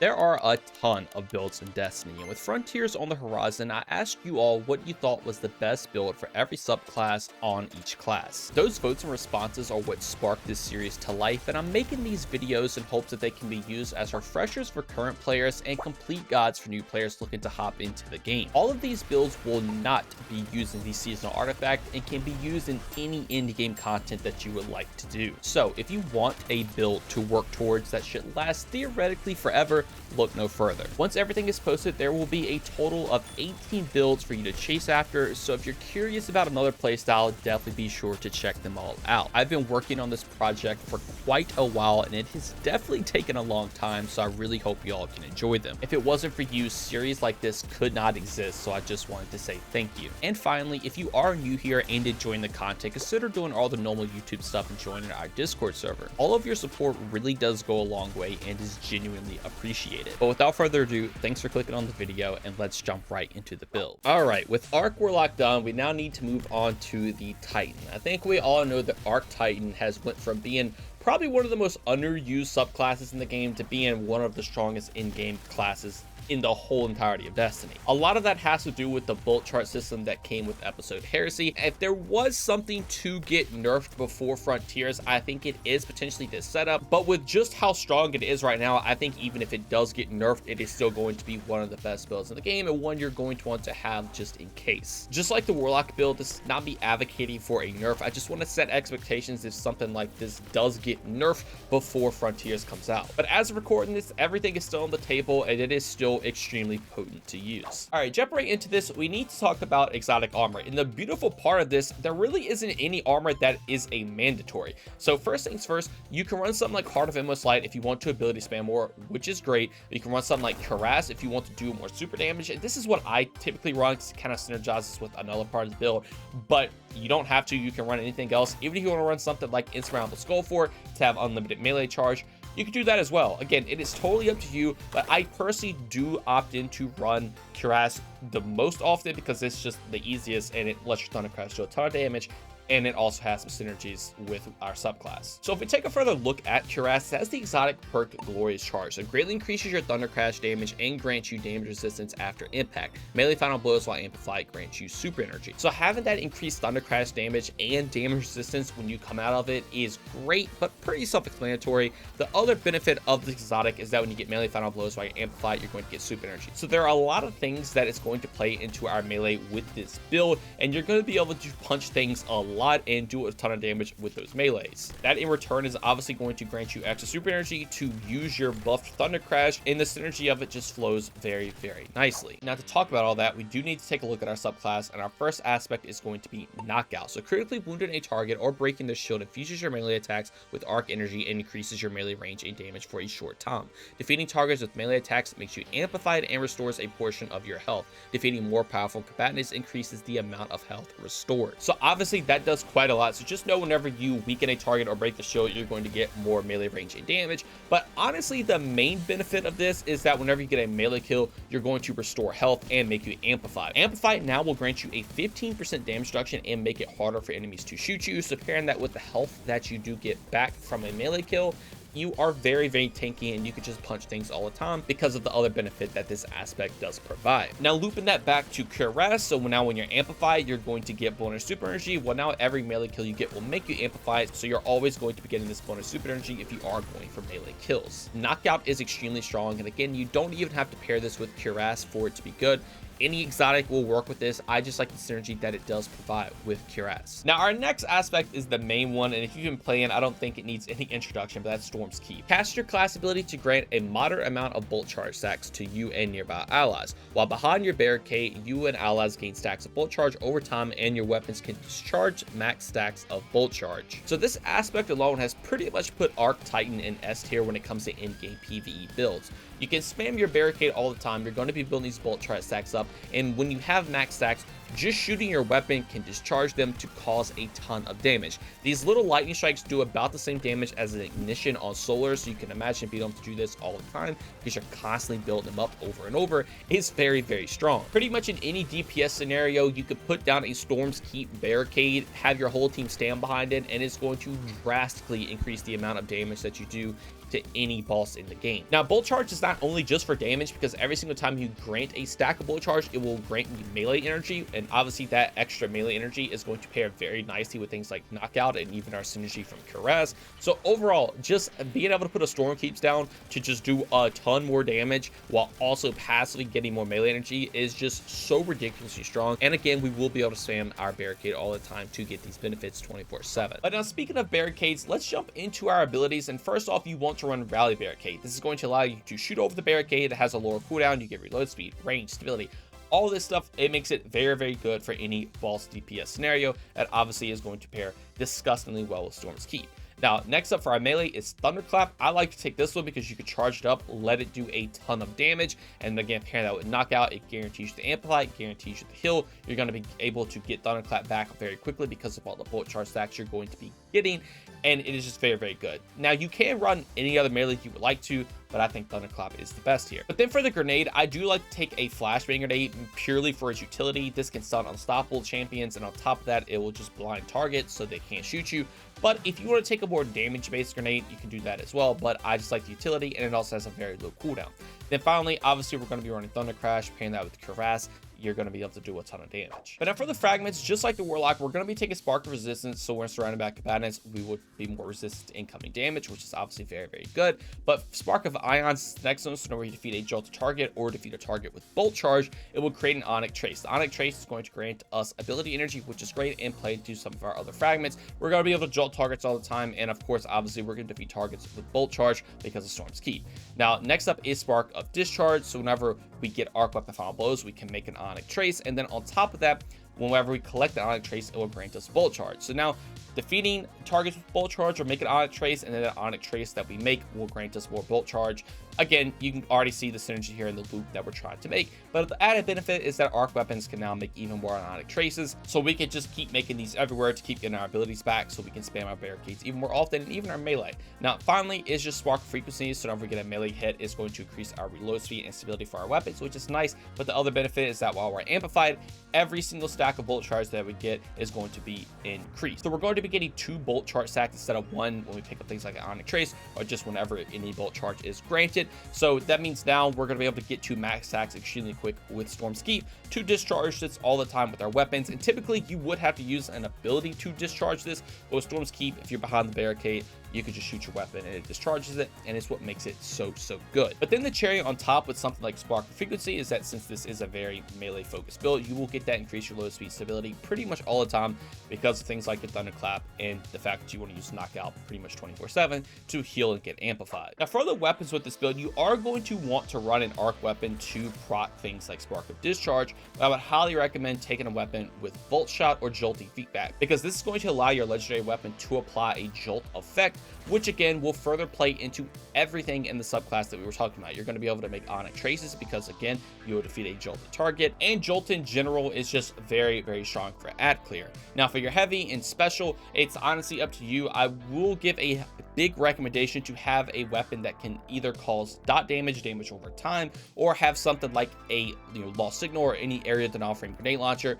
There are a ton of builds in Destiny, and with Frontiers on the horizon, I asked you all what you thought was the best build for every subclass on each class. Those votes and responses are what sparked this series to life, and I'm making these videos in hopes that they can be used as refreshers for current players and complete guides for new players looking to hop into the game. All of these builds will not be using the seasonal artifact and can be used in any endgame content that you would like to do. So if you want a build to work towards that should last theoretically forever, look no further. Once everything is posted, there will be a total of 18 builds for you to chase after, so if you're curious about another playstyle, definitely be sure to check them all out. I've been working on this project for quite a while, and it has definitely taken a long time, so I really hope you all can enjoy them. If it wasn't for you, series like this could not exist, so I just wanted to say thank you. And finally, if you are new here and enjoying the content, consider doing all the normal YouTube stuff and joining our Discord server. All of your support really does go a long way and is genuinely appreciated. But without further ado, thanks for clicking on the video, and let's jump right into the build. All right, with Arc Warlock done, we now need to move on to the Titan. I think we all know that Arc Titan has went from being probably one of the most underused subclasses in the game to being one of the strongest in-game classes in the whole entirety of Destiny. A lot of that has to do with the bolt chart system that came with episode Heresy. If there was something to get nerfed before Frontiers, I think it is potentially this setup, but with just how strong it is right now, I think even if it does get nerfed, it is still going to be one of the best builds in the game and one you're going to want to have just in case. Just like the Warlock build, this is not me advocating for a nerf. I just want to set expectations if something like this does get nerfed before Frontiers comes out. But as of recording this, everything is still on the table and it is still extremely potent to use. All right, jump right into this. We need to talk about exotic armor. And the beautiful part of this, there really isn't any armor that is a mandatory. So first things first, you can run something like Heart of Endless Light if you want to ability spam more, which is great. You can run something like Cuirass if you want to do more super damage. And this is what I typically run because it kind of synergizes with another part of the build, but you don't have to. You can run anything else. Even if you want to run something like Insurmountable Skullfort to have unlimited melee charge, you can do that as well. Again, it is totally up to you, but I personally do opt in to run Cuirass the most often because it's just the easiest and it lets your Thundercrash do a ton of damage, and it also has some synergies with our subclass. So if we take a further look at Cuirass, it has the exotic perk Glorious Charge. So it greatly increases your Thunder Crash damage and grants you damage resistance after impact. Melee final blows while amplified grants you super energy. So having that increased Thunder Crash damage and damage resistance when you come out of it is great, but pretty self-explanatory. The other benefit of the exotic is that when you get melee final blows while you're amplified, you're going to get super energy. So there are a lot of things that is going to play into our melee with this build, and you're going to be able to punch things a lot and do a ton of damage with those melees. That in return is obviously going to grant you extra super energy to use your buffed Thunder Crash, and the synergy of it just flows very, very nicely. Now, to talk about all that, we do need to take a look at our subclass, and our first aspect is going to be Knockout. So critically wounding a target or breaking their shield infuses your melee attacks with arc energy and increases your melee range and damage for a short time. Defeating targets with melee attacks makes you amplified and restores a portion of your health. Defeating more powerful combatants increases the amount of health restored. So obviously that does quite a lot, so just know whenever you weaken a target or break the shield, you're going to get more melee range and damage. But honestly, the main benefit of this is that whenever you get a melee kill, you're going to restore health and make you amplified. Amplified now will grant you a 15% damage reduction and make it harder for enemies to shoot you, so pairing that with the health that you do get back from a melee kill, you are very, very tanky and you can just punch things all the time because of the other benefit that this aspect does provide. Now looping that back to Cuirass, so now when you're amplified, you're going to get bonus super energy. Well, now every melee kill you get will make you amplified, so you're always going to be getting this bonus super energy if you are going for melee kills. Knockout is extremely strong, and again, you don't even have to pair this with Cuirass for it to be good. Any exotic will work with this. I just like the synergy that it does provide with Cuirass. Now, our next aspect is the main one, and if you've been playing, I don't think it needs any introduction, but that's Storm's Keep. Cast your class ability to grant a moderate amount of bolt charge stacks to you and nearby allies. While behind your barricade, you and allies gain stacks of bolt charge over time, and your weapons can discharge max stacks of bolt charge. So this aspect alone has pretty much put Arc Titan in S tier when it comes to in-game PvE builds. You can spam your barricade all the time. You're going to be building these bolt charge stacks up, and when you have max stacks, just shooting your weapon can discharge them to cause a ton of damage. These little lightning strikes do about the same damage as an ignition on solar, so you can imagine being able to do this all the time because you're constantly building them up over and over. It's very, very strong. Pretty much in any DPS scenario, you could put down a Storm's Keep barricade, have your whole team stand behind it, and it's going to drastically increase the amount of damage that you do to any boss in the game. Now, Bolt Charge is not only just for damage, because every single time you grant a stack of Bolt Charge, it will grant you melee energy, and obviously that extra melee energy is going to pair very nicely with things like Knockout and even our synergy from Caress. So overall, just being able to put a Storm Keeps down to just do a ton more damage while also passively getting more melee energy is just so ridiculously strong. And again, we will be able to spam our Barricade all the time to get these benefits 24/7. But now, speaking of barricades, let's jump into our abilities. And first off, you want to run Rally Barricade. This is going to allow you to shoot over the barricade. It has a lower cooldown, you get reload speed, range, stability, all this stuff. It makes it very, very good for any boss DPS scenario. That obviously is going to pair disgustingly well with Storm's Keep. Now, next up for our melee is Thunderclap. I like to take this one because you can charge it up, let it do a ton of damage, and again, pair that with Knockout. It guarantees you the amplify, it guarantees you the heal. You're going to be able to get Thunderclap back very quickly because of all the Bolt Charge stacks you're going to be getting, and it is just very, very good. Now, you can run any other melee you would like to, but I think Thunderclap is the best here. But then for the grenade, I do like to take a Flashbang Grenade purely for its utility. This can stun unstoppable champions, and on top of that, it will just blind targets so they can't shoot you. But if you want to take a more damage-based grenade, you can do that as well. But I just like the utility, and it also has a very low cooldown. Then finally, obviously, we're going to be running Thunder Crash, pairing that with Caress. You're going to be able to do a ton of damage. But now for the fragments, just like the Warlock, we're going to be taking Spark of Resistance. So when surrounded by combatants, we would be more resistant to incoming damage, which is obviously very, very good. But Spark of Ions is the next one. So whenever you defeat a jolted target or defeat a target with Bolt Charge, it will create an Onyx Trace. The Onyx Trace is going to grant us ability energy, which is great, and play into some of our other fragments. We're going to be able to jolt targets all the time. And of course, obviously, we're going to defeat targets with Bolt Charge because of Storm's Keep. Now, next up is Spark of Discharge. So whenever we get Arc Weapon Final Blows, we can make an Onyx Trace, and then on top of that, whenever we collect the Onyx Trace, it will grant us Bolt Charge. So now, defeating targets with Bolt Charge or make an Onyx Trace, and then the Onyx Trace that we make will grant us more Bolt Charge. Again, you can already see the synergy here in the loop that we're trying to make, but the added benefit is that Arc Weapons can now make even more Onyx Traces, so we can just keep making these everywhere to keep getting our abilities back, so we can spam our barricades even more often, and even our melee. Now, finally, is just Spark Frequency, so whenever we get a melee hit, it's going to increase our reload speed and stability for our weapons, which is nice, but the other benefit is that while we're amplified, every single stack of Bolt Charge that we get is going to be increased. So we're going to be getting 2 Bolt Charge stacks instead of 1 when we pick up things like an Onyx Trace, or just whenever any Bolt Charge is granted. So that means now we're going to be able to get 2 max stacks extremely quick with Storm's Keep, to discharge this all the time with our weapons. And typically you would have to use an ability to discharge this, but with Storm's Keep, if you're behind the barricade, you can just shoot your weapon and it discharges it, and it's what makes it so good. But then the cherry on top with something like Spark Frequency is that since this is a very melee focused build, you will get that increased reload speed stability pretty much all the time because of things like the Thunderclap and the fact that you want to use Knockout pretty much 24/7 to heal and get amplified. Now for the weapons with this build, you are going to want to run an arc weapon to proc things like Spark of Discharge, but I would highly recommend taking a weapon with Bolt Shot or Jolting Feedback, because this is going to allow your legendary weapon to apply a jolt effect, which again will further play into everything in the subclass that we were talking about. You're going to be able to make Onyx Traces because again, you will defeat a jolted target, and Jolt in general is just very strong for ad clear. Now for your heavy and special, it's honestly up to you. I will give a big recommendation to have a weapon that can either cause dot damage over time, or have something like a lost signal or any area denial frame grenade launcher,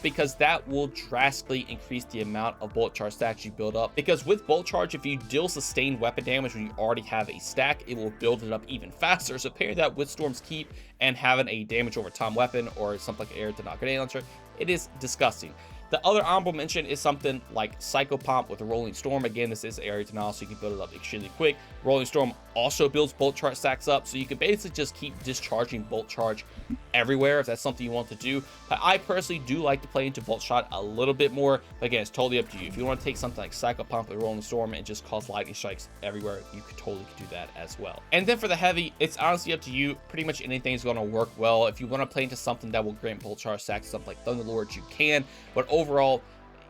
because that will drastically increase the amount of Bolt Charge stacks you build up. Because with Bolt Charge, if you deal sustained weapon damage when you already have a stack, it will build it up even faster. So pair that with Storm's Keep and having a damage over time weapon or something like area denial grenade launcher, it is disgusting. The other honorable mention is something like Psycho Pomp with a Rolling Storm. Again, this is area denial, so you can build it up extremely quick. Rolling Storm also builds Bolt Charge stacks up, so you can basically just keep discharging Bolt Charge everywhere if that's something you want to do. But I personally do like to play into Bolt Shot a little bit more. But again, it's totally up to you. If you want to take something like Psycho Pomp with Rolling Storm and just cause lightning strikes everywhere, you could totally do that as well. And then for the heavy, it's honestly up to you. Pretty much anything is going to work well. If you want to play into something that will grant Bolt Charge stacks, something like Thunderlords, you can. But overall,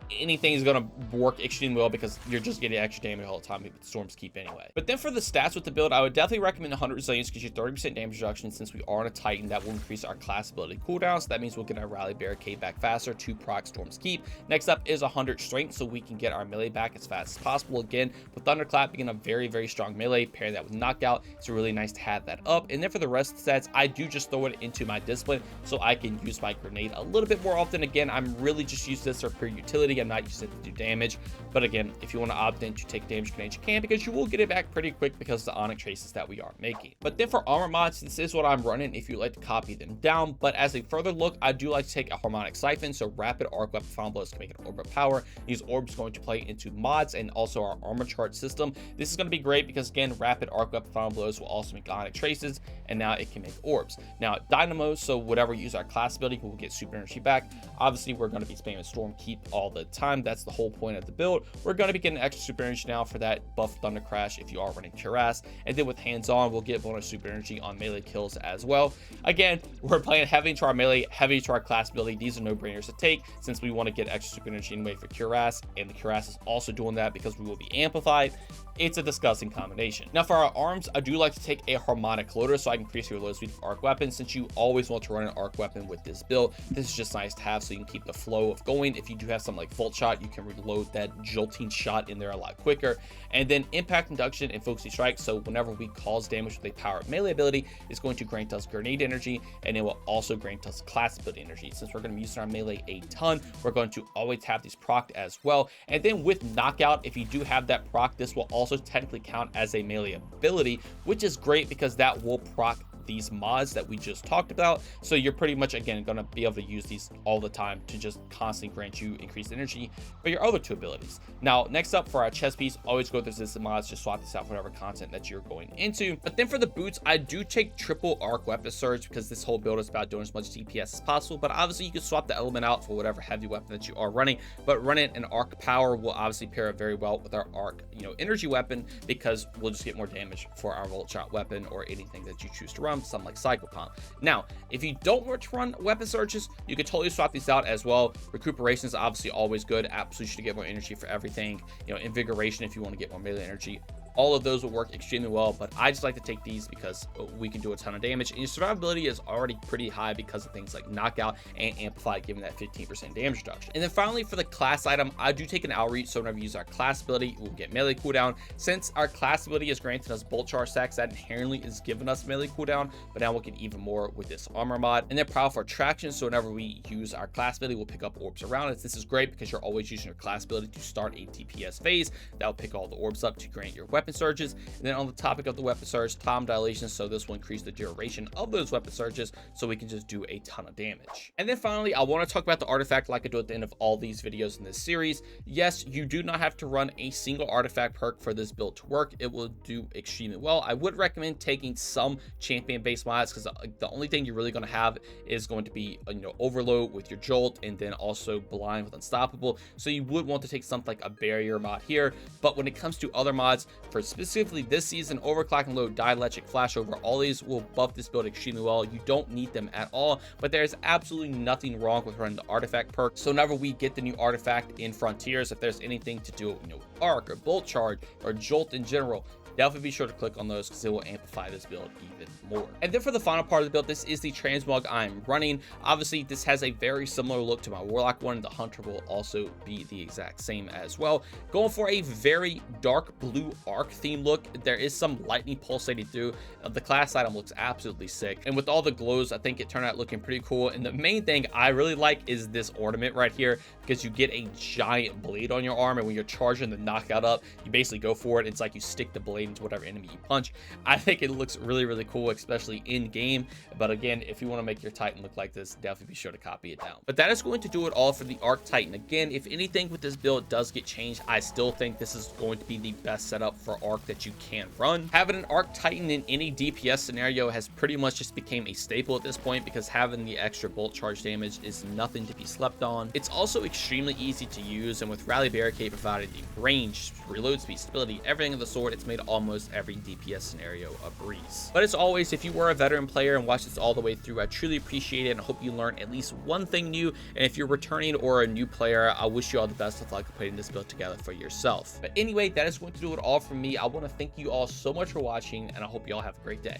anything is going to work extremely well because you're just getting extra damage all the time with Storm's Keep anyway. But then for the stats with the build, I would definitely recommend 100 Resilience, because you 30% damage reduction. Since we are on a Titan, that will increase our class ability cooldown, so that means we'll get our Rally Barricade back faster to proc Storm's Keep. Next up is 100 Strength, so we can get our melee back as fast as possible. Again, with Thunderclap being a very strong melee, pairing that with Knockout, it's really nice to have that up. And then for the rest of the stats, I do just throw it into my Discipline so I can use my Grenade a little bit more often. Again, I'm really just using this for pure utility. me. I'm not using it to do damage, but again, if you want to opt in to take damage grenades, you can, because you will get it back pretty quick because of the onyx traces that we are making. But then for armor mods, this is what I'm running if you like to copy them down. But as a further look, I do like to take a harmonic siphon, so rapid arc weapon final blows can make an orb of power. These orbs going to play into mods and also our armor chart system. This is going to be great because again, rapid arc weapon final blows will also make onyx traces, and now it can make orbs. Now dynamo, so whatever we use our class ability, we'll get super energy back. Obviously we're going to be spamming storm keep all the time. That's the whole point of the build. We're going to be getting extra super energy now for that buff thunder crash if you are running cuirass, and then with hands on we'll get bonus super energy on melee kills as well. Again, we're playing heavy to our melee, heavy to our class ability. These are no brainers to take since we want to get extra super energy anyway for cuirass, and the cuirass is also doing that because we will be amplified. It's a disgusting combination. Now for our arms, I do like to take a harmonic loader so I can increase your load speed for arc weapons, since you always want to run an arc weapon with this build. This is just nice to have so you can keep the flow of going. If you do have something like volt shot, you can reload that jolting shot in there a lot quicker. And then impact induction and focusing strike, so whenever we cause damage with a power melee ability, it's going to grant us grenade energy, and it will also grant us class ability energy. Since we're going to be using our melee a ton, we're going to always have these proc as well. And then with knockout, if you do have that proc, this will also technically count as a melee ability, which is great because that will proc these mods that we just talked about. So you're pretty much again going to be able to use these all the time to just constantly grant you increased energy for your other two abilities. Now next up for our chest piece, always go through resistant mods, just swap this out for whatever content that you're going into. But then for the boots, I do take triple arc weapon surge because this whole build is about doing as much DPS as possible, but obviously you can swap the element out for whatever heavy weapon that you are running. But running an arc power will obviously pair very well with our arc energy weapon, because we'll just get more damage for our volt shot weapon or anything that you choose to run, something like cycle pump. Now if you don't want to run weapon surges, you could totally swap these out as well. Recuperation is obviously always good, absolutely should get more energy for everything. Invigoration if you want to get more melee energy. All of those will work extremely well, but I just like to take these because we can do a ton of damage, and your survivability is already pretty high because of things like knockout and amplify, giving that 15% damage reduction. And then finally for the class item, I do take an outreach, so whenever we use our class ability, we'll get melee cooldown. Since our class ability is granted us bolt charge stacks, that inherently is giving us melee cooldown, but now we'll get even more with this armor mod. And then powerful attraction, so whenever we use our class ability, we'll pick up orbs around us. This is great because you're always using your class ability to start a DPS phase. That'll pick all the orbs up to grant your weapon surges. And then on the topic of the weapon surge, time dilation, so this will increase the duration of those weapon surges so we can just do a ton of damage. And then finally, I want to talk about the artifact like I do at the end of all these videos in this series. Yes, you do not have to run a single artifact perk for this build to work. It will do extremely well. I would recommend taking some champion based mods, because the only thing you're really going to have is going to be overload with your jolt, and then also blind with unstoppable. So you would want to take something like a barrier mod here. But when it comes to other mods, for specifically this season, overclock and load, dielectric, flashover, all these will buff this build extremely well. You don't need them at all, but there's absolutely nothing wrong with running the artifact perk. So whenever we get the new artifact in Frontiers, if there's anything to do with arc or bolt charge or jolt in general, definitely be sure to click on those because it will amplify this build even more. And then for the final part of the build, this is the transmog I'm running. Obviously this has a very similar look to my warlock one. The hunter will also be the exact same as well. Going for a very dark blue arc theme look. There is some lightning pulsating through. The class item looks absolutely sick, and with all the glows, I think it turned out looking pretty cool. And the main thing I really like is this ornament right here, because you get a giant blade on your arm, and when you're charging the knockout up, you basically go for it. It's like you stick the blade into whatever enemy you punch. I think it looks really, really cool, especially in game. But again, if you want to make your Titan look like this, definitely be sure to copy it down. But that is going to do it all for the Arc Titan. Again, if anything with this build does get changed, I still think this is going to be the best setup for Arc that you can run. Having an Arc Titan in any DPS scenario has pretty much just became a staple at this point, because having the extra bolt charge damage is nothing to be slept on. It's also extremely easy to use, and with Rally Barricade provided the range, reload speed, stability, everything of the sort, it's made almost every DPS scenario a breeze. But as always, if you were a veteran player and watched this all the way through, I truly appreciate it and hope you learned at least one thing new. And if you're returning or a new player, I wish you all the best of luck putting this build together for yourself. But anyway, that is going to do it all from me. I want to thank you all so much for watching, and I hope you all have a great day.